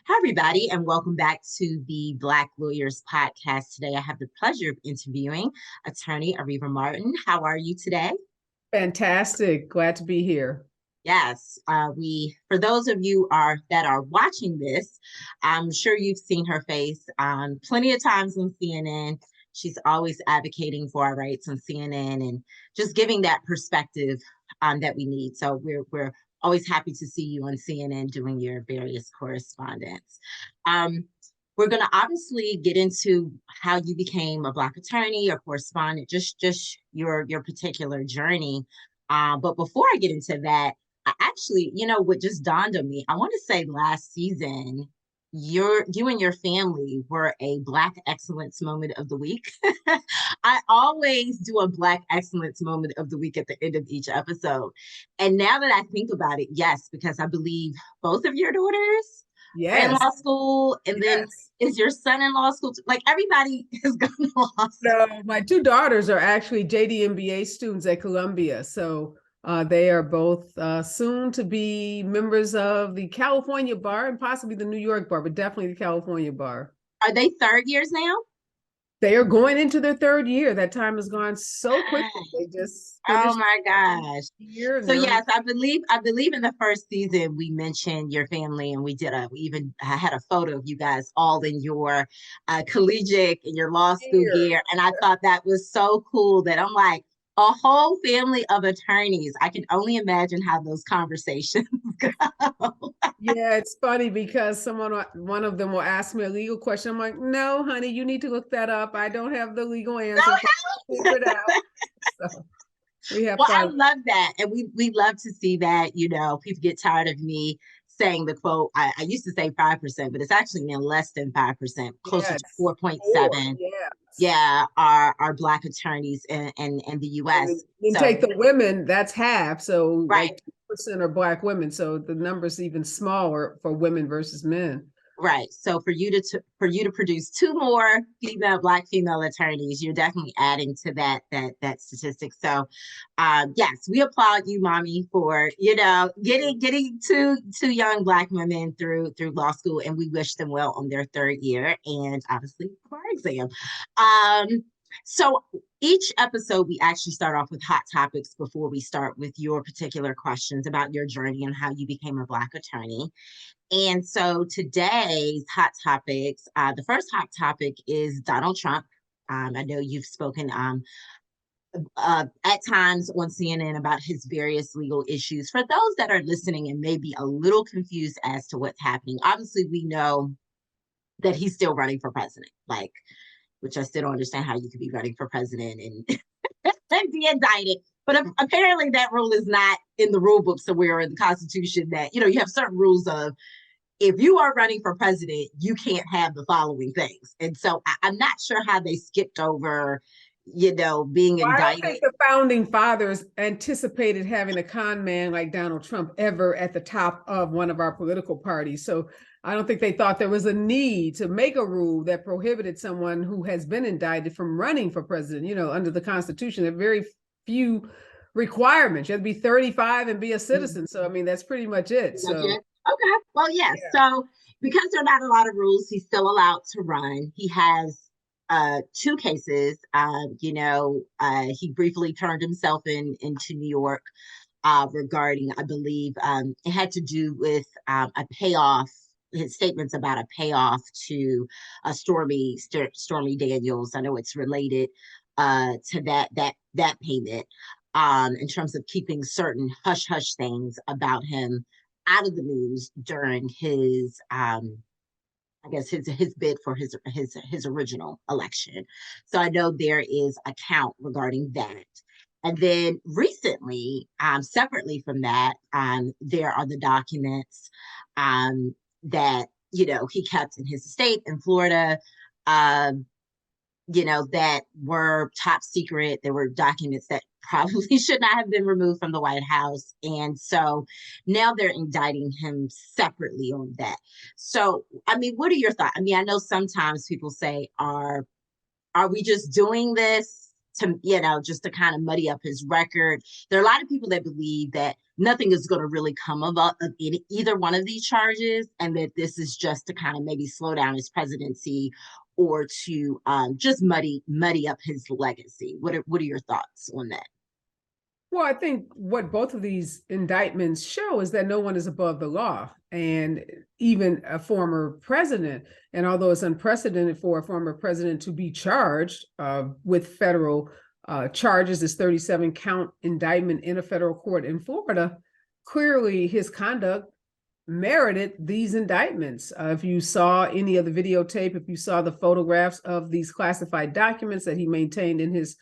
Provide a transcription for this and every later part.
Hi, everybody, and welcome back to the Black Lawyers Podcast. Today, I have the pleasure of interviewing attorney Ariva Martin. How are you today? Fantastic. Glad to be here. Yes, for those of you that are watching this, I'm sure you've seen her face plenty of times on CNN. She's always advocating for our rights on CNN and just giving that perspective that we need. So we're always happy to see you on CNN doing your various correspondence. Um, we're going to obviously get into how you became a Black attorney or correspondent, just your particular journey. But before I get into that, I actually, what just dawned on me, I want to say last season, you and your family were a Black Excellence Moment of the Week. I always do a Black Excellence Moment of the Week at the end of each episode. And now that I think about it, yes, because I believe both of your daughters are in Yes. law school, and then Yes. is your son in law school? Like everybody has gone to law school. So my two daughters are actually JD MBA students at Columbia. So they are both soon to be members of the California bar and possibly the New York bar, but definitely the California bar. Are they third years now? They are going into their third year. That time has gone so quickly. They just Oh finished my gosh. the year and So they're on. yes, I believe in the first season we mentioned your family and we even had a photo of you guys all in your collegiate and your law school Year. gear. And I thought that was so cool that I'm like, a whole family of attorneys. I can only imagine how those conversations go. Yeah, it's funny because one of them will ask me a legal question. I'm like, no, honey, you need to look that up. I don't have the legal answer. Figure it out. So we have Well, I fun. love that. And we love to see that, people get tired of me saying the quote. I used to say 5%, but it's actually now less than 5%, closer Yeah, to it's four. 4.7. Yes. Yeah, are Black attorneys in the And US. then So take the women, that's half. So right. like 2% are Black women. So the number's even smaller for women versus men. Right. So for you to produce two more Black female attorneys, you're definitely adding to that statistic. So yes, we applaud you, mommy, for getting two young Black women through law school, and we wish them well on their third year and obviously for our exam. So each episode we actually start off with hot topics before we start with your particular questions about your journey and how you became a Black attorney. And so today's hot topics, the first hot topic is Donald Trump. I know you've spoken at times on CNN about his various legal issues. For those that are listening and may be a little confused as to what's happening, obviously we know that he's still running for president, like, which I still don't understand how you could be running for president and, and be indicted. But apparently that rule is not in the rule book somewhere in the Constitution that, you have certain rules of if you are running for president, you can't have the following things. And so I'm not sure how they skipped over, being Well, I don't indicted. think the founding fathers anticipated having a con man like Donald Trump ever at the top of one of our political parties. So I don't think they thought there was a need to make a rule that prohibited someone who has been indicted from running for president. Under the Constitution, there are very few requirements. You have to be 35 and be a citizen. So, I mean, that's pretty much it. So, Okay. Well, yes. yeah. So because there are not a lot of rules, he's still allowed to run. He has two cases. He briefly turned himself into New York regarding, I believe, it had to do with a payoff. His statements about a payoff to Stormy Daniels. I know it's related to that payment. In terms of keeping certain hush hush things about him out of the news during his I guess his bid for his original election. So I know there is a count regarding that. And then recently, separately from that, there are the documents that he kept in his estate in Florida. Um, that were top secret. There were documents that probably should not have been removed from the White House. And so now they're indicting him separately on that. So, I mean, what are your thoughts? I mean, I know sometimes people say, are we just doing this to, just to kind of muddy up his record. There are a lot of people that believe that nothing is going to really come of either one of these charges, and that this is just to kind of maybe slow down his presidency or to just muddy up his legacy. What are your thoughts on that? Well, I think what both of these indictments show is that no one is above the law. And even a former president, and although it's unprecedented for a former president to be charged with federal charges, this 37 count indictment in a federal court in Florida, clearly his conduct merited these indictments. If you saw any of the videotape, if you saw the photographs of these classified documents that he maintained in his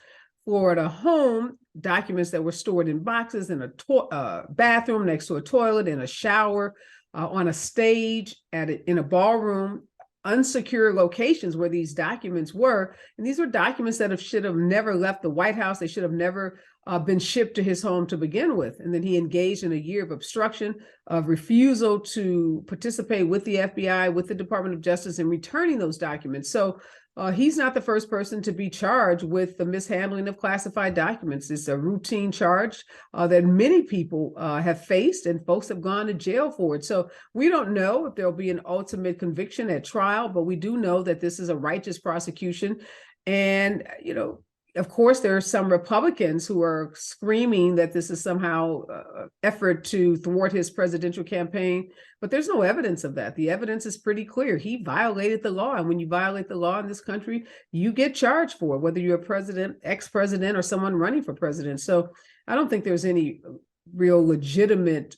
Florida home, documents that were stored in boxes in a bathroom next to a toilet, in a shower, on a stage, in a ballroom, unsecure locations where these documents were. And these were documents that should have never left the White House. They should have never been shipped to his home to begin with. And then he engaged in a year of obstruction, of refusal to participate with the FBI, with the Department of Justice in returning those documents. So he's not the first person to be charged with the mishandling of classified documents. It's a routine charge that many people have faced, and folks have gone to jail for it. So we don't know if there'll be an ultimate conviction at trial, but we do know that this is a righteous prosecution. And, of course, there are some Republicans who are screaming that this is somehow an effort to thwart his presidential campaign, but there's no evidence of that. The evidence is pretty clear. He violated the law, and when you violate the law in this country, you get charged for it, whether you're a president, ex-president, or someone running for president. So I don't think there's any real legitimate,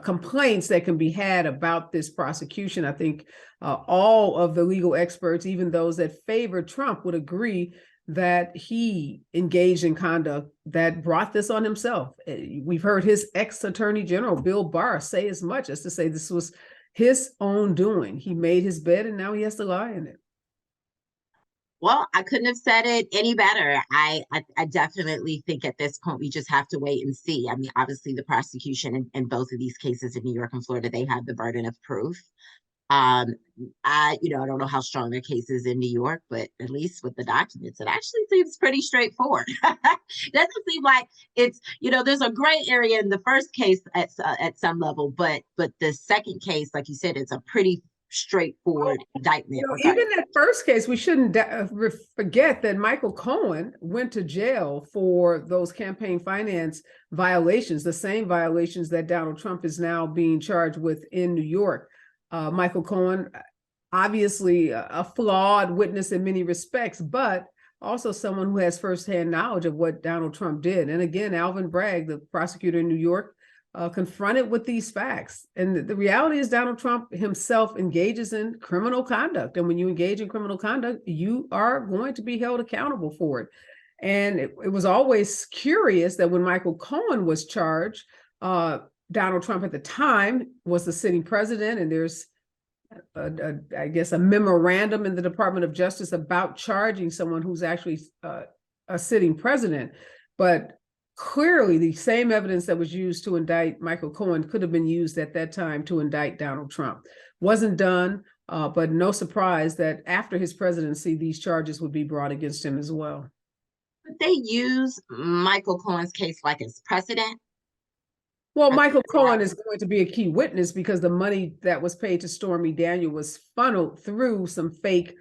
complaints that can be had about this prosecution. I think all of the legal experts, even those that favor Trump, would agree that he engaged in conduct that brought this on himself. We've heard his ex-attorney general, Bill Barr, say as much as to say this was his own doing. He made his bed and now he has to lie in it. Well, I couldn't have said it any better. I definitely think at this point we just have to wait and see. I mean, obviously the prosecution in both of these cases in New York and Florida, they have the burden of proof. I don't know how strong their case is in New York, but at least with the documents, it actually seems pretty straightforward. Doesn't seem like there's a gray area in the first case at some level, but the second case, like you said, it's a pretty straightforward indictment. Even that first case, we shouldn't forget that Michael Cohen went to jail for those campaign finance violations, the same violations that Donald Trump is now being charged with in New York. Michael Cohen, obviously a flawed witness in many respects, but also someone who has firsthand knowledge of what Donald Trump did. And again, Alvin Bragg, the prosecutor in New York, confronted with these facts. And the reality is Donald Trump himself engages in criminal conduct. And when you engage in criminal conduct, you are going to be held accountable for it. And it was always curious that when Michael Cohen was charged, Donald Trump at the time was the sitting president, and there's I guess a memorandum in the Department of Justice about charging someone who's actually a sitting president. But clearly the same evidence that was used to indict Michael Cohen could have been used at that time to indict Donald Trump. Wasn't done, but no surprise that after his presidency, these charges would be brought against him as well. But they use Michael Cohen's case like as precedent. Well, Michael Cohen is going to be a key witness because the money that was paid to Stormy Daniels was funneled through some fake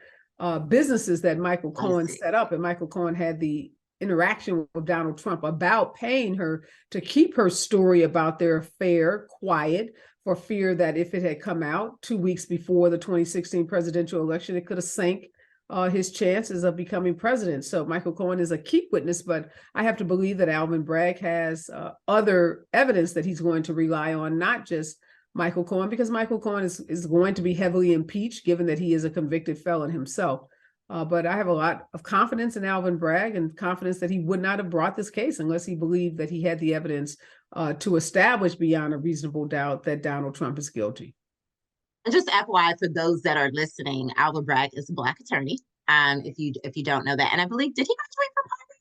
businesses that Michael Cohen set up. And Michael Cohen had the interaction with Donald Trump about paying her to keep her story about their affair quiet, for fear that if it had come out 2 weeks before the 2016 presidential election, it could have sank his chances of becoming president. So Michael Cohen is a key witness, but I have to believe that Alvin Bragg has other evidence that he's going to rely on, not just Michael Cohen, because Michael Cohen is going to be heavily impeached, given that he is a convicted felon himself. But I have a lot of confidence in Alvin Bragg, and confidence that he would not have brought this case unless he believed that he had the evidence to establish beyond a reasonable doubt that Donald Trump is guilty. And just FYI for those that are listening, Alvin Bragg is a Black attorney. If you don't know that, and I believe, did he graduate from Harvard?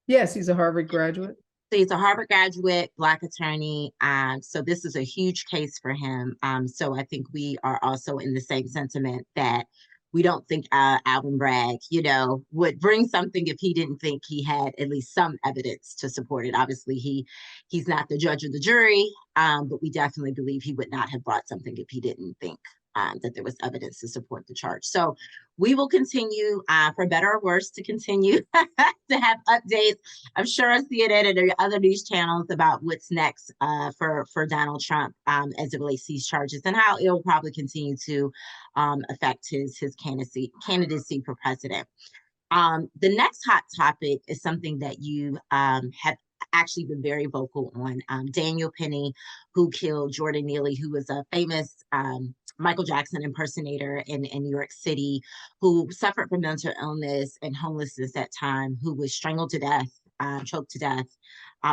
Yes, he's a Harvard graduate. So he's a Harvard graduate, Black attorney. So this is a huge case for him. So I think we are also in the same sentiment that we don't think Alvin Bragg, would bring something if he didn't think he had at least some evidence to support it. Obviously, he's not the judge or the jury, but we definitely believe he would not have brought something if he didn't think that there was evidence to support the charge. So we will continue, for better or worse, to continue to have updates. I'm sure CNN and other news channels about what's next for Donald Trump as it relates to these charges and how it will probably continue to affect his candidacy for president. The next hot topic is something that you have actually been very vocal on. Daniel Penny, who killed Jordan Neely, who was a famous Michael Jackson impersonator in New York City, who suffered from mental illness and homelessness at that time, who was strangled to death, choked to death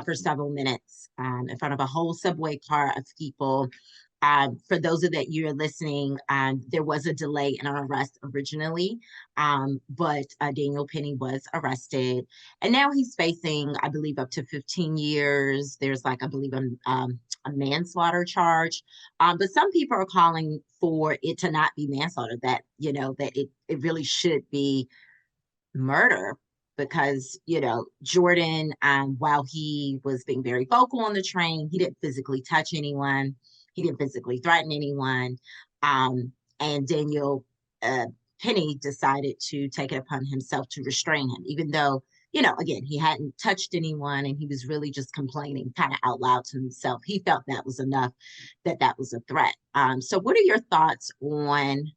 for several minutes in front of a whole subway car of people. For those of that you're listening, there was a delay in our arrest originally, but Daniel Penny was arrested, and now he's facing, I believe, up to 15 years. There's like, I believe, a manslaughter charge, but some people are calling for it to not be manslaughter, that that it really should be murder because Jordan, while he was being very vocal on the train, he didn't physically touch anyone, he didn't physically threaten anyone, and Daniel Penny decided to take it upon himself to restrain him, even though again, he hadn't touched anyone and he was really just complaining kind of out loud to himself. He felt that was enough, that was a threat. So what are your thoughts on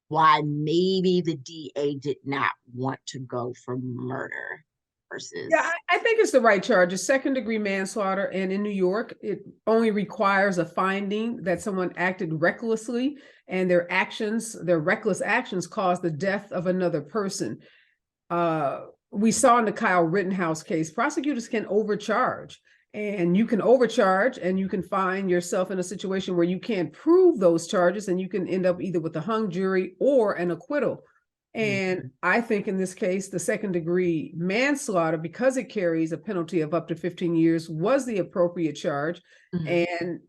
why maybe the DA did not want to go for murder versus? Yeah, I think it's the right charge. It's second-degree manslaughter, and in New York, it only requires a finding that someone acted recklessly, and their reckless actions, caused the death of another person. We saw in the Kyle Rittenhouse case, prosecutors can overcharge, and you can overcharge, and you can find yourself in a situation where you can't prove those charges, and you can end up either with a hung jury or an acquittal. And I think in this case, the second degree manslaughter, because it carries a penalty of up to 15 years, was the appropriate charge. And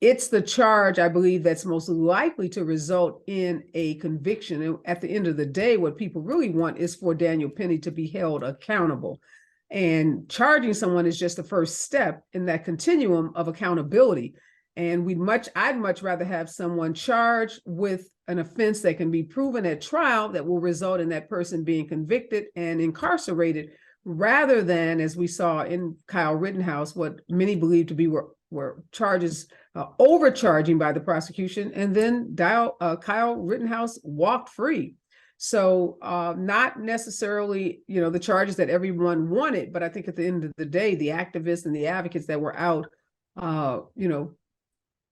it's the charge, I believe, that's most likely to result in a conviction. And at the end of the day, what people really want is for Daniel Penny to be held accountable. And charging someone is just the first step in that continuum of accountability. And I'd much rather have someone charged with an offense that can be proven at trial that will result in that person being convicted and incarcerated, rather than, as we saw in Kyle Rittenhouse, what many believe to be were charges overcharging by the prosecution, and then Kyle Rittenhouse walked free. So not necessarily, the charges that everyone wanted, but I think at the end of the day, the activists and the advocates that were out,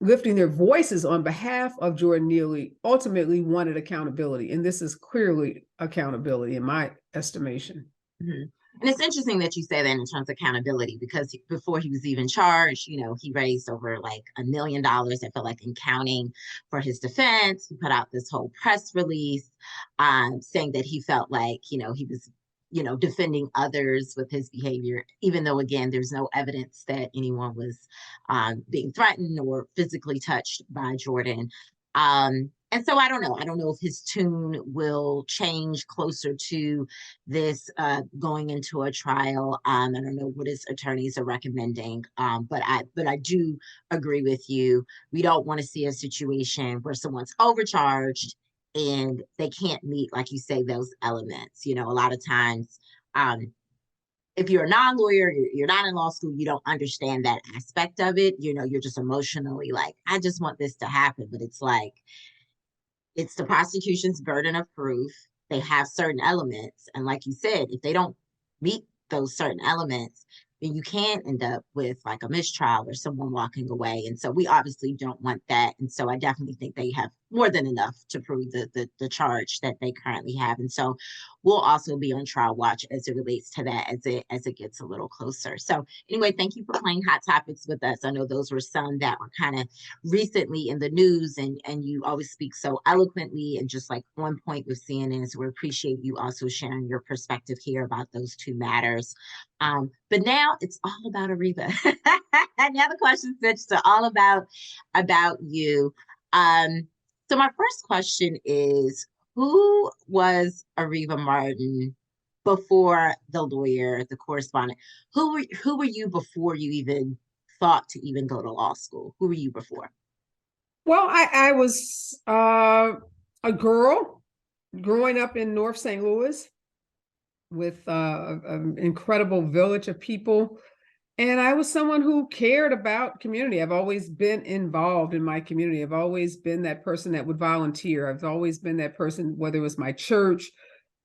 lifting their voices on behalf of Jordan Neely ultimately wanted accountability. And this is clearly accountability in my estimation. And it's interesting that you say that in terms of accountability, because before he was even charged, he raised over like $1 million, I feel like, in counting for his defense. He put out this whole press release saying that he felt like, he was defending others with his behavior, even though, again, there's no evidence that anyone was being threatened or physically touched by Jordan. And so I don't know. I don't know if his tune will change closer to this going into a trial. I don't know what his attorneys are recommending, but I do agree with you. We don't want to see a situation where someone's overcharged and they can't meet, like you say, those elements. A lot of times, if you're a non-lawyer, you're not in law school, you don't understand that aspect of it. You're just emotionally like, I just want this to happen. But it's like, it's the prosecution's burden of proof. They have certain elements. And like you said, if they don't meet those certain elements, then you can end up with like a mistrial or someone walking away. And so we obviously don't want that. And so I definitely think they have more than enough to prove the charge that they currently have. And so we'll also be on trial watch as it relates to that as it gets a little closer. So anyway, thank you for playing Hot Topics with us. I know those were some that were kind of recently in the news, and you always speak so eloquently and just like on point with CNN. So we appreciate you also sharing your perspective here about those two matters. But now it's all about Ariba. Now the question switched to all about you. So my first question is, Who was Ariva Martin before the lawyer, the correspondent? Who were you before you even thought to even go to law school? Who were you before? Well, I was a girl growing up in North St. Louis with an incredible village of people. And I was someone who cared about community. I've always been involved in my community. I've always been that person that would volunteer. I've always been that person, whether it was my church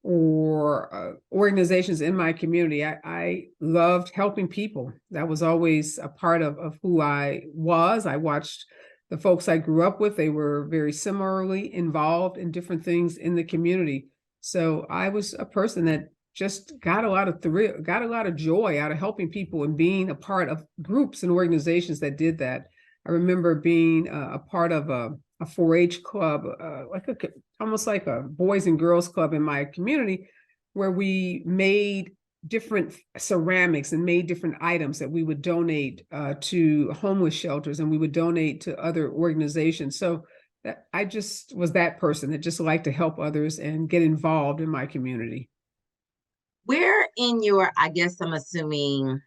or organizations in my community. I loved helping people. That was always a part of who I was. I watched the folks I grew up with. They were very similarly involved in different things in the community. So I was a person that just got a lot of thrill, got a lot of joy out of helping people and being a part of groups and organizations that did that. I remember being a part of a 4-H club, almost like a boys and girls club in my community, where we made different ceramics and made different items that we would donate to homeless shelters, and we would donate to other organizations. So that I just was that person that just liked to help others and get involved in my community. Where in your, I guess I'm assuming,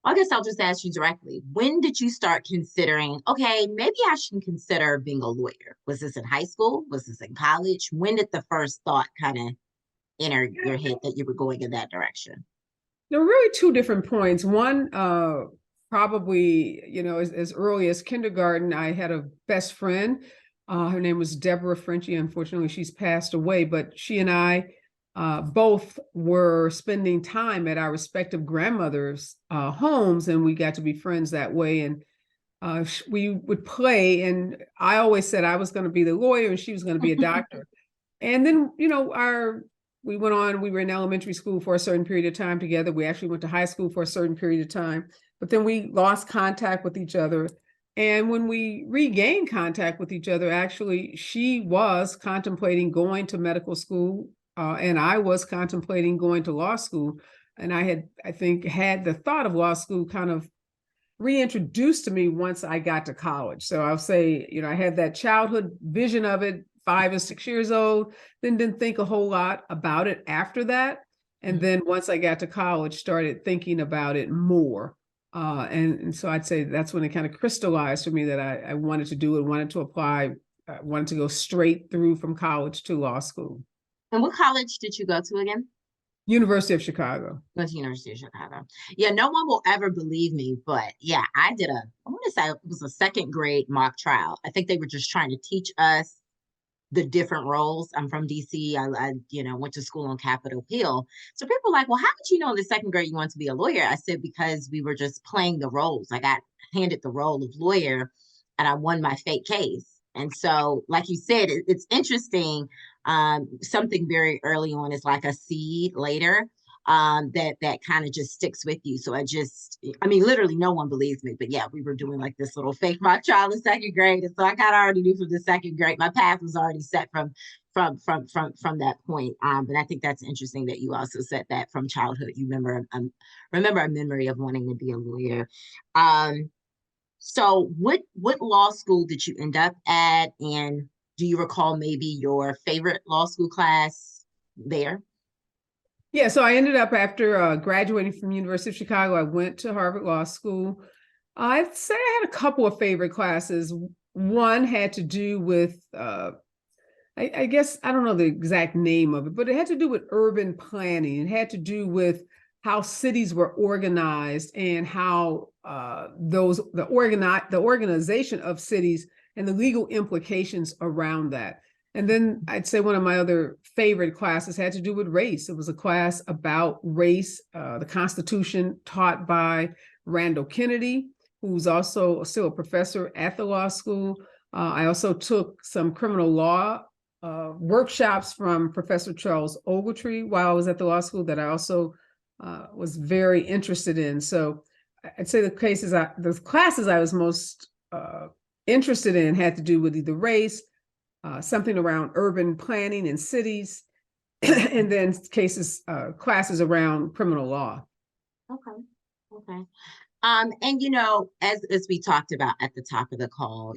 I guess I'll just ask you directly. When did you start considering, okay, maybe I should consider being a lawyer? Was this in high school? Was this in college? When did the first thought kind of enter your head that you were going in that direction? There were really two different points. One, probably, as early as kindergarten, I had a best friend. Her name was Deborah Frenchy. Unfortunately, she's passed away, but she and I both were spending time at our respective grandmothers' homes, and we got to be friends that way. And we would play, and I always said I was going to be the lawyer and she was going to be a doctor. And then, we went on, we were in elementary school for a certain period of time together. We actually went to high school for a certain period of time, but then we lost contact with each other. And when we regained contact with each other, actually, she was contemplating going to medical school, and I was contemplating going to law school. And I think, had the thought of law school kind of reintroduced to me once I got to college. So I'll say, I had that childhood vision of it, 5 or 6 years old, then didn't think a whole lot about it after that. And then once I got to college, started thinking about it more. And so I'd say that's when it kind of crystallized for me that I wanted to do it, wanted to apply, wanted to go straight through from college to law school. And what college did you go to again? University of Chicago. Went to University of Chicago. Yeah, no one will ever believe me, but yeah, I want to say it was a second grade mock trial. I think they were just trying to teach us the different roles. I'm from DC. Went to school on Capitol Hill. So people are like, well, how did you know in the second grade you want to be a lawyer? I said, because we were just playing the roles. I got handed the role of lawyer and I won my fake case. And so, like you said, it's interesting. Something very early on is like a seed later that kind of just sticks with you. So I mean, literally no one believes me, but yeah, we were doing like this little fake mock trial in second grade. And so I kind of already knew from the second grade, my path was already set from that point. But I think that's interesting that you also said that from childhood. You remember a memory of wanting to be a lawyer. So what law school did you end up at? And do you recall maybe your favorite law school class there? Yeah, so I ended up after graduating from University of Chicago, I went to Harvard Law School. I'd say I had a couple of favorite classes. One had to do with, I guess, I don't know the exact name of it, but it had to do with urban planning. It had to do with how cities were organized and how the organization of cities and the legal implications around that. And then I'd say one of my other favorite classes had to do with race. It was a class about race, the Constitution, taught by Randall Kennedy, who's also still a professor at the law school. I also took some criminal law workshops from Professor Charles Ogletree while I was at the law school that I also was very interested in. So I'd say the classes I was most interested in had to do with either race, something around urban planning in cities, and then classes around criminal law. Okay. Okay. And as we talked about at the top of the call,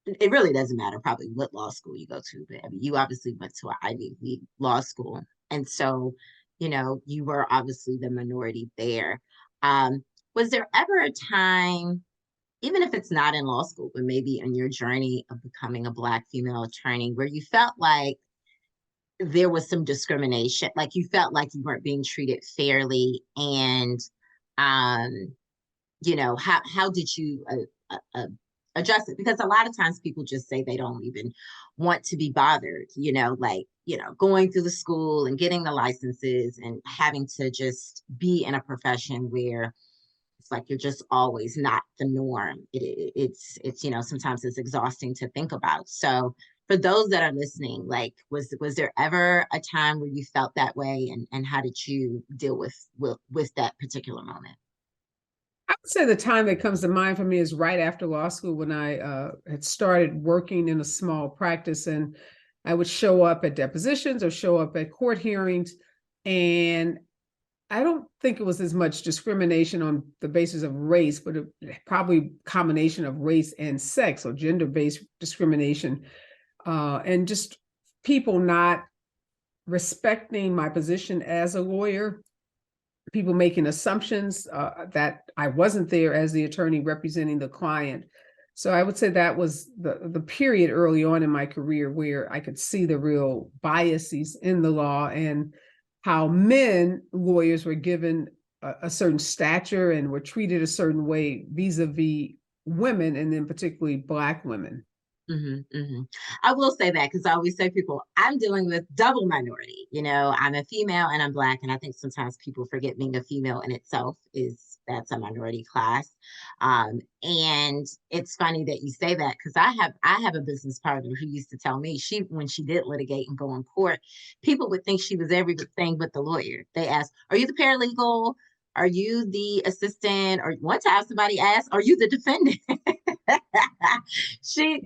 it really doesn't matter probably what law school you go to, but I mean, you obviously went to an Ivy League law school. And so, you were obviously the minority there. Um, was there ever a time, even if it's not in law school, but maybe in your journey of becoming a Black female attorney, where you felt like there was some discrimination, like you felt like you weren't being treated fairly, and um, how did you address it? Because a lot of times people just say they don't even want to be bothered, like, going through the school and getting the licenses and having to just be in a profession where it's like you're just always not the norm. It's sometimes it's exhausting to think about. So for those that are listening, like, was there ever a time where you felt that way, and how did you deal with that particular moment? I would say the time that comes to mind for me is right after law school when I had started working in a small practice, and I would show up at depositions or show up at court hearings. And I don't think it was as much discrimination on the basis of race, but probably combination of race and sex or gender-based discrimination, and just people not respecting my position as a lawyer, people making assumptions that I wasn't there as the attorney representing the client. So I would say that was the period early on in my career where I could see the real biases in the law and how men lawyers were given a certain stature and were treated a certain way vis-a-vis women, and then particularly Black women. I will say that because I always say people, I'm dealing with double minority. I'm a female and I'm Black, and I think sometimes people forget being a female in itself is that's a minority class. And it's funny that you say that because I have a business partner who used to tell me she when she did litigate and go in court, people would think she was everything but the lawyer. They asked, "Are you the paralegal? Are you the assistant?" Or one time somebody asked, "Are you the defendant?" Yep, She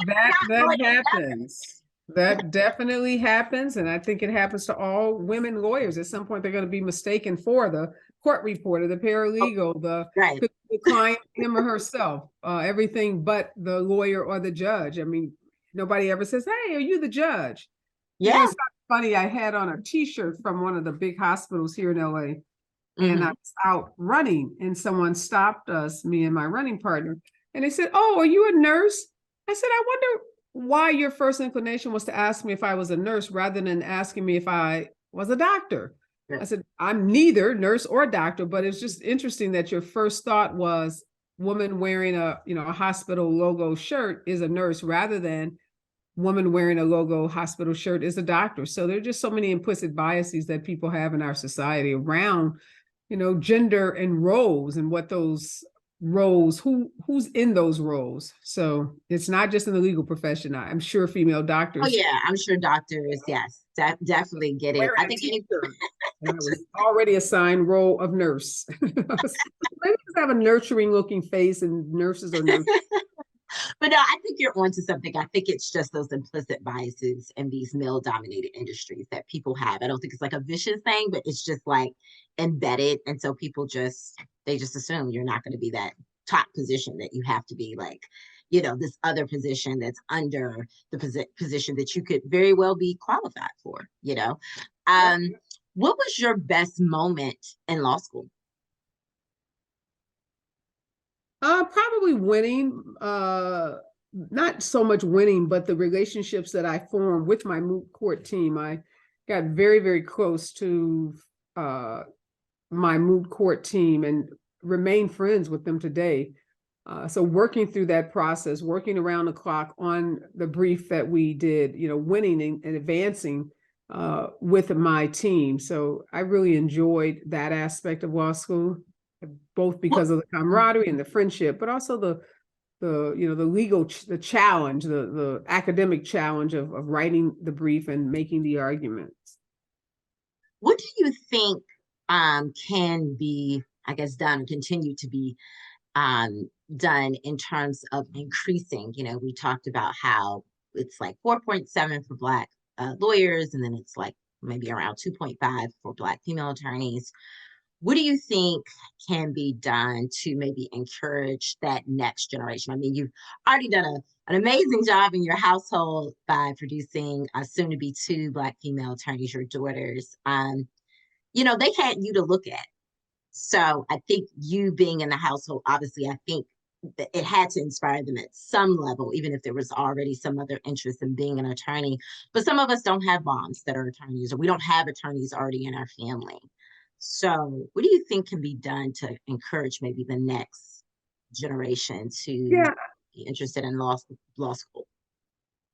that not that going happens. That definitely happens, and I think it happens to all women lawyers. At some point, they're going to be mistaken for the court reporter, the paralegal, right. the client, him or herself, everything but the lawyer or the judge. I mean, nobody ever says, "Hey, are you the judge?" Yeah. It's funny. I had on a T-shirt from one of the big hospitals here in LA, and I Hmm. was out running, and someone stopped us, me and my running partner, and they said, "Oh, are you a nurse?" I said, "I wonder why your first inclination was to ask me if I was a nurse rather than asking me if I was a doctor." I said, "I'm neither nurse or doctor, but it's just interesting that your first thought was woman wearing a hospital logo shirt is a nurse rather than woman wearing a logo hospital shirt is a doctor." So there are just so many implicit biases that people have in our society around gender and roles and what those roles, who's in those roles. So it's not just in the legal profession. I'm sure female Oh doctors yeah, I'm sure doctors, yes, definitely get it. wearing I a think any, t-shirt, and I was already assigned role of nurse. Maybe just have a nurturing looking face, and nurses are nurturing. but no, I think you're onto something. I think it's just those implicit biases in these male-dominated industries that people have. I don't think it's like a vicious thing, but it's just like embedded, and so people just assume you're not going to be that top position that you have to be like, this other position that's under the position that you could very well be qualified for. Yep. Um, what was your best moment in law school? Probably winning. Not so much winning, but the relationships that I formed with my moot court team. I got very, very close to uh, my moot court team and remain friends with them today. So working through that process, working around the clock on the brief that we did, winning and advancing with my team. So I really enjoyed that aspect of law school, both What because of the camaraderie and the friendship, but also the legal the challenge, the academic challenge of writing the brief and making the arguments. what do you think can be, I guess, done, continue to be done in terms of increasing? We talked about how it's like 4.7 for Black lawyers, and then it's like maybe around 2.5 for Black female attorneys. what do you think can be done to maybe encourage that next generation? I mean, you've already done an amazing job in your household by producing soon to be two Black female attorneys, your daughters. They had you to look at. So I think you being in the household, obviously, I think that it had to inspire them at some level, even if there was already some other interest in being an attorney. But some of us don't have moms that are attorneys, or we don't have attorneys already in our family. So, what do you think can be done to encourage maybe the next generation to Yeah, be interested in law school?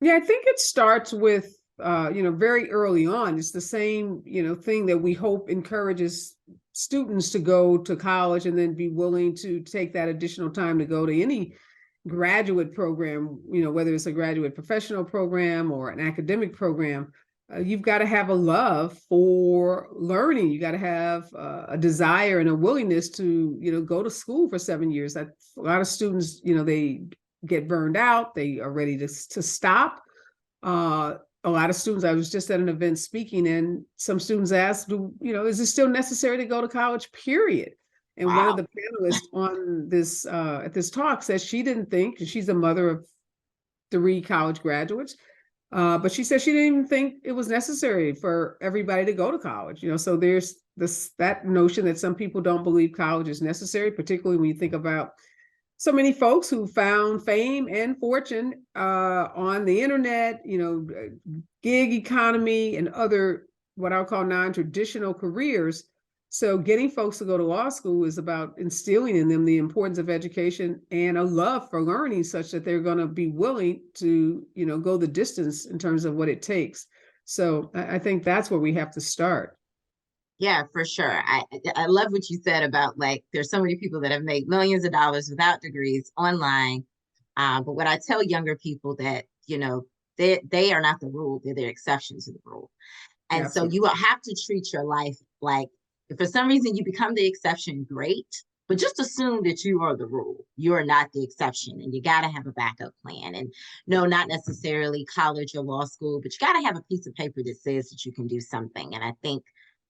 yeah, I think it starts with very early on. It's the same, thing that we hope encourages students to go to college and then be willing to take that additional time to go to any graduate program, whether it's a graduate professional program or an academic program. You've got to have a love for learning. You got to have a desire and a willingness to, go to school for 7 years. A lot of students, they get burned out. They are ready to stop. A lot of students, I was just at an event speaking, and some students asked, is it still necessary to go to college, period? And one of Wow. the panelists on this at this talk says she didn't think, she's a mother of 3 college graduates, but she said she didn't even think it was necessary for everybody to go to college. So there's that notion that some people don't believe college is necessary, particularly when you think about so many folks who found fame and fortune on the internet, gig economy and other what I'll call non-traditional careers. So getting folks to go to law school is about instilling in them the importance of education and a love for learning such that they're going to be willing to, go the distance in terms of what it takes. So I think that's where we have to start. Yeah, for sure. I love what you said about like there's so many people that have made millions of dollars without degrees online. But what I tell younger people that, they are not the rule, they're the exception to the rule. And so Absolutely. you will have to treat your life like if for some reason you become the exception, great. But just assume that you are the rule. You are not the exception. And you got to have a backup plan. And no, not necessarily college or law school, but you got to have a piece of paper that says that you can do something. And I think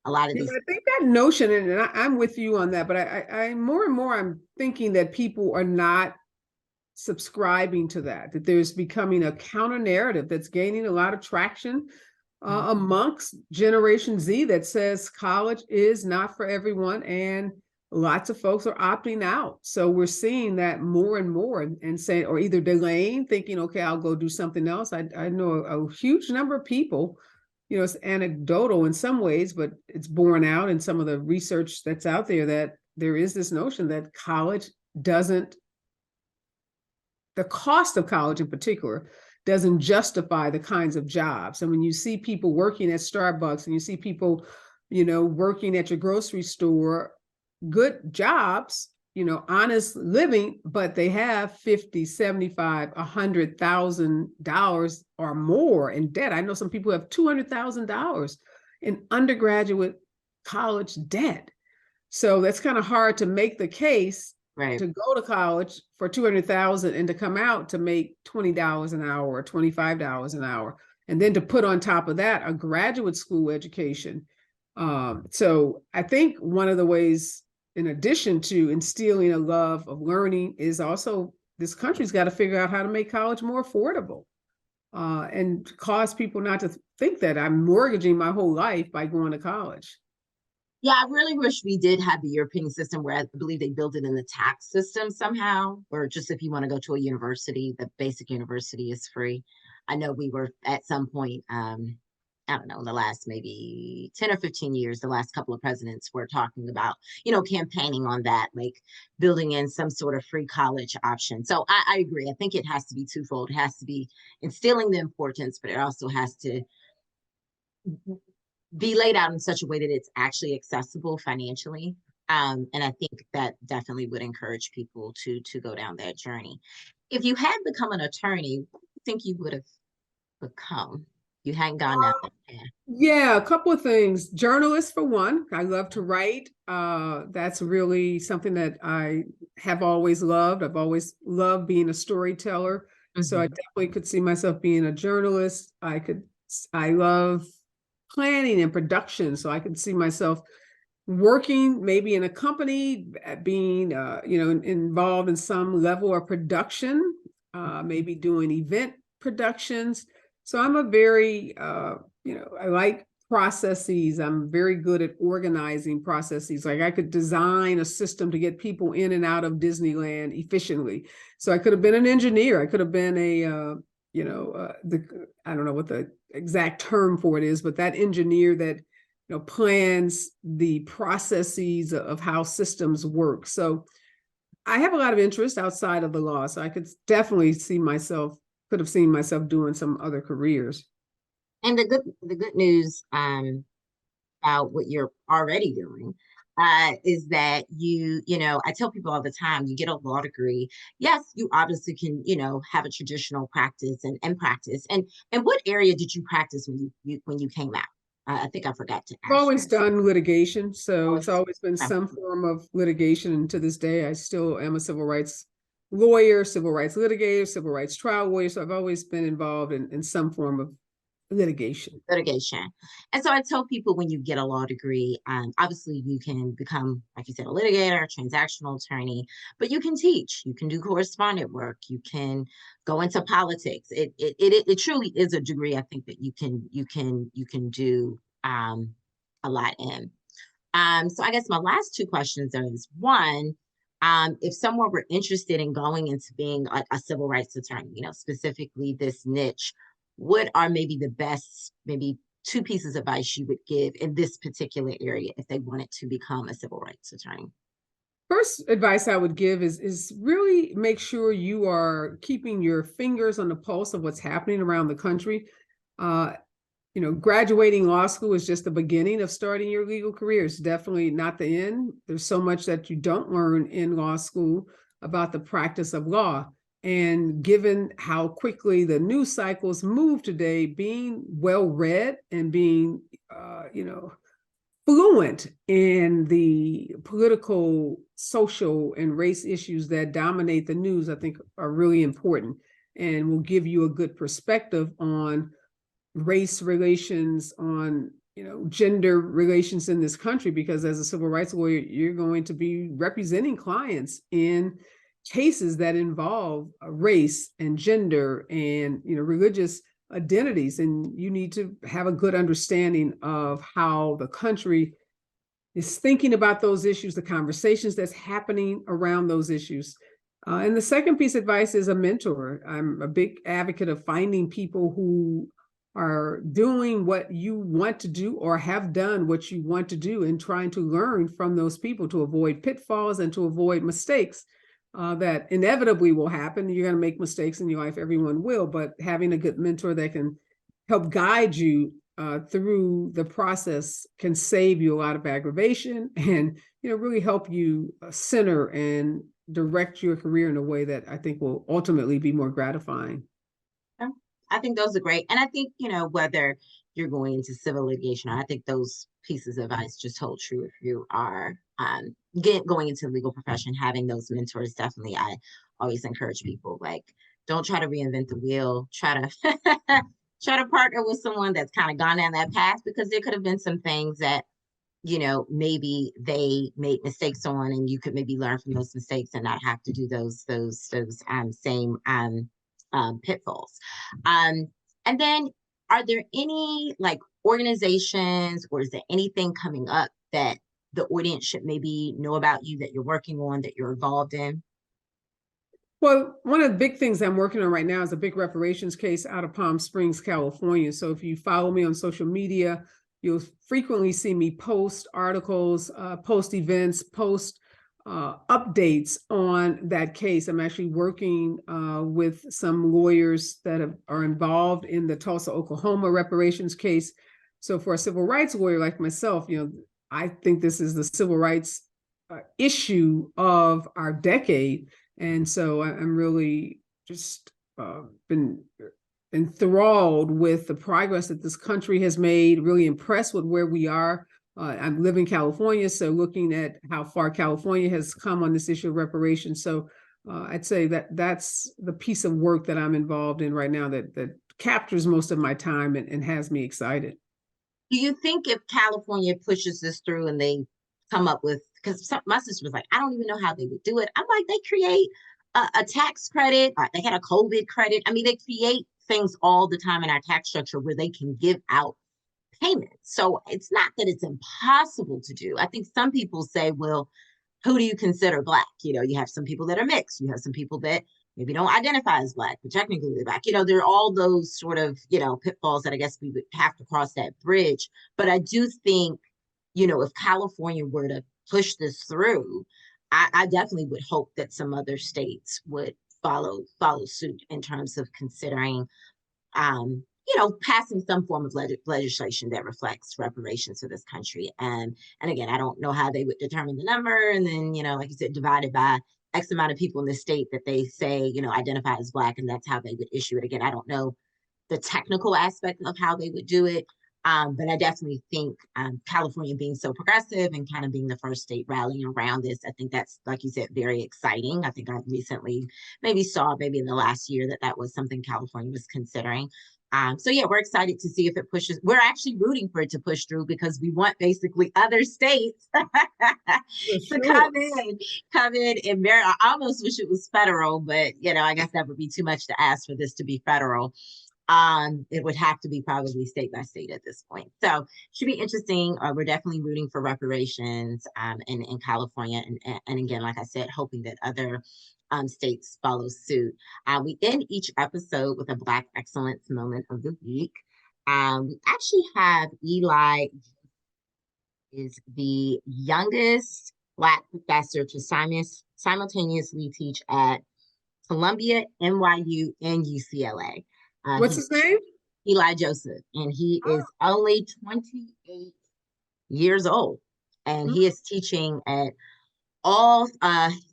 a lot of Yeah, these. I think that notion, and I'm with you on that, but I more and more I'm thinking that people are not subscribing to that there's becoming a counter narrative that's gaining a lot of traction amongst Generation Z that says college is not for everyone, and lots of folks are opting out. So we're seeing that more and more, and saying, or either delaying, thinking, okay, I'll go do something else. I know a huge number of people, it's anecdotal in some ways, but it's borne out in some of the research that's out there that there is this notion that college doesn't, the cost of college in particular doesn't justify the kinds of jobs. And when you see people working at Starbucks and you see people, working at your grocery store, good jobs, honest living, but they have 50, 75, $100,000 or more in debt. I know some people have $200,000 in undergraduate college debt. So that's kind of hard to make the case Right. to go to college for 200,000 and to come out to make $20 an hour or $25 an hour. And then to put on top of that a graduate school education. So I think one of the ways, in addition to instilling a love of learning, is also this country's got to figure out how to make college more affordable and cause people not to think that I'm mortgaging my whole life by going to college. Yeah, I really wish we did have the European system where I believe they built it in the tax system somehow, or just if you want to go to a university, the basic university is free. I know we were at some point, I don't know, in the last maybe 10 or 15 years, the last couple of presidents were talking about, campaigning on that, like building in some sort of free college option. So I agree. I think it has to be twofold. It has to be instilling the importance, but it also has to be laid out in such a way that it's actually accessible financially. And I think that definitely would encourage people to go down that journey. If you had become an attorney, what do you think you would have become? You hadn't gone down that path. Yeah, a couple of things. Journalist for one. I love to write. That's really something that I have always loved. I've always loved being a storyteller. So I Mm-hmm. definitely could see myself being a journalist. I love planning and production. So I could see myself working maybe in a company, being involved in some level of production, maybe doing event productions. So I'm a very I like processes. I'm very good at organizing processes. Like I could design a system to get people in and out of Disneyland efficiently. So I could have been an engineer. I could have been I don't know what the exact term for it is, but that engineer that plans the processes of how systems work. So I have a lot of interest outside of the law. So I could definitely could have seen myself doing some other careers. And the good news about what you're already doing is that I tell people all the time, you get a law degree. Yes, you obviously can, have a traditional practice and practice. And what area did you practice when you came out? I think I forgot to I've ask you always this. done litigation, so it's Always. always been Okay. some form of litigation. And to this day, I still am a civil rights lawyer, civil rights litigator, civil rights trial lawyer. So I've always been involved in some form of litigation. Litigation. And so I tell people when you get a law degree, obviously you can become, like you said, a litigator, a transactional attorney, but you can teach, you can do correspondent work, you can go into politics. It truly is a degree. I think that you can do a lot in. So I guess my last two questions is one, if someone were interested in going into being a civil rights attorney, specifically this niche, what are maybe the best, maybe two pieces of advice you would give in this particular area if they wanted to become a civil rights attorney? First advice I would give is really make sure you are keeping your fingers on the pulse of what's happening around the country. Uh, Graduating law school is just the beginning of starting your legal career. It's definitely not the end. There's so much that you don't learn in law school about the practice of law. And given how quickly the news cycles move today, being well read and being, fluent in the political, social, and race issues that dominate the news, I think are really important and will give you a good perspective on race relations, on gender relations in this country, because as a civil rights lawyer you're going to be representing clients in cases that involve race and gender and religious identities, and you need to have a good understanding of how the country is thinking about those issues, the conversations that's happening around those issues. And the second piece of advice is a mentor. I'm a big advocate of finding people who are doing what you want to do or have done what you want to do, and trying to learn from those people to avoid pitfalls and to avoid mistakes that inevitably will happen. You're going to make mistakes in your life. Everyone will, but having a good mentor that can help guide you through the process can save you a lot of aggravation and really help you center and direct your career in a way that I think will ultimately be more gratifying. Yeah, I think those are great. And I think, whether you're going into civil litigation, I think those pieces of advice just hold true if you are going into the legal profession, having those mentors. Definitely, I always encourage people, like, don't try to reinvent the wheel. Try to try to partner with someone that's kind of gone down that path, because there could have been some things that maybe they made mistakes on, and you could maybe learn from those mistakes and not have to do those same pitfalls. Um, and then, are there any like organizations, or is there anything coming up that the audience should maybe know about you, that you're working on, that you're involved in? Well, one of the big things I'm working on right now is a big reparations case out of Palm Springs, California. So if you follow me on social media, you'll frequently see me post articles, post events, post updates on that case. I'm actually working with some lawyers that are involved in the Tulsa, Oklahoma reparations case. So for a civil rights lawyer like myself, I think this is the civil rights issue of our decade. And so I'm really just been enthralled with the progress that this country has made, really impressed with where we are. I live in California, so looking at how far California has come on this issue of reparations. So I'd say that's the piece of work that I'm involved in right now that captures most of my time and has me excited. Do you think if California pushes this through and they come up with, because my sister was like, I don't even know how they would do it. I'm like, they create a tax credit. They had a COVID credit. I mean, they create things all the time in our tax structure where they can give out payments. So it's not that it's impossible to do. I think some people say, well, who do you consider Black? You know, you have some people that are mixed. You have some people that maybe don't identify as Black, but technically they're Black. You know, there are all those sort of, you know, pitfalls that I guess we would have to cross that bridge. But I do think, you know, if California were to push this through, I definitely would hope that some other states would follow suit in terms of considering, you know, passing some form of legislation that reflects reparations for this country. And again, I don't know how they would determine the number, and then, you know, like you said, divided by X amount of people in the state that they say, you know, identify as Black, and that's how they would issue it. Again, I don't know the technical aspect of how they would do it. But I definitely think California being so progressive and kind of being the first state rallying around this, I think that's, like you said, very exciting. I think I recently maybe saw, maybe in the last year, that that was something California was considering. So yeah, we're excited to see if it pushes. We're actually rooting for it to push through because we want basically other states For to sure. come in and very. I almost wish it was federal, but you know, I guess that would be too much to ask for this to be federal. It would have to be probably state by state at this point. So should be interesting. We're definitely rooting for reparations in California. And again, like I said, hoping that other states follow suit. We end each episode with a Black Excellence Moment of the Week. We actually have Eli is the youngest Black professor to simultaneously teach at Columbia, NYU, and UCLA. What's He's his name? Eli Joseph, and he is only 28 years old, and he is teaching at all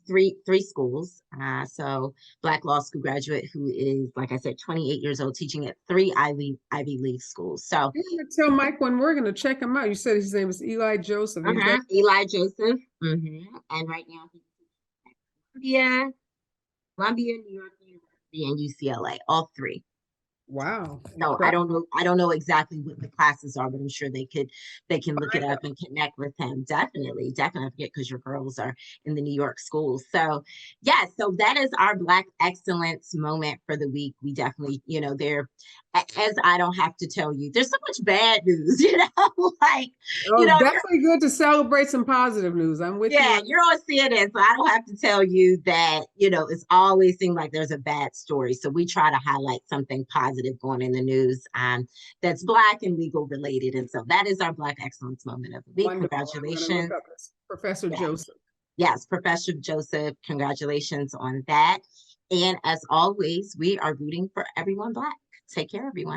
three schools. So Black law school graduate who is, like I said, 28 years old, teaching at three Ivy League schools. So You're gonna tell Mike when we're gonna check him out. You said his name is Eli Joseph. He's got Eli Joseph, and right now he's at Columbia, New York University, and UCLA, all three. wow. So I don't know exactly what the classes are, but I'm sure they can look it Incredible. up and connect with him. Definitely because your girls are in the New York schools. So yeah, so that is our Black excellence moment for the week. We definitely, you know, as I don't have to tell you, there's so much bad news, you know, like, you Oh, know, definitely good to celebrate some positive news. I'm with you yeah, on you're on CNN, so I don't have to tell you that, you know, it's always seemed like there's a bad story. So we try to highlight something positive going in the news that's Black and legal related. And so that is our Black Excellence Moment of the Week. wonderful. I'm gonna look Congratulations. up this Professor Yes, Joseph. yes, Professor Joseph, congratulations on that. And as always, we are rooting for everyone Black. Take care, everyone.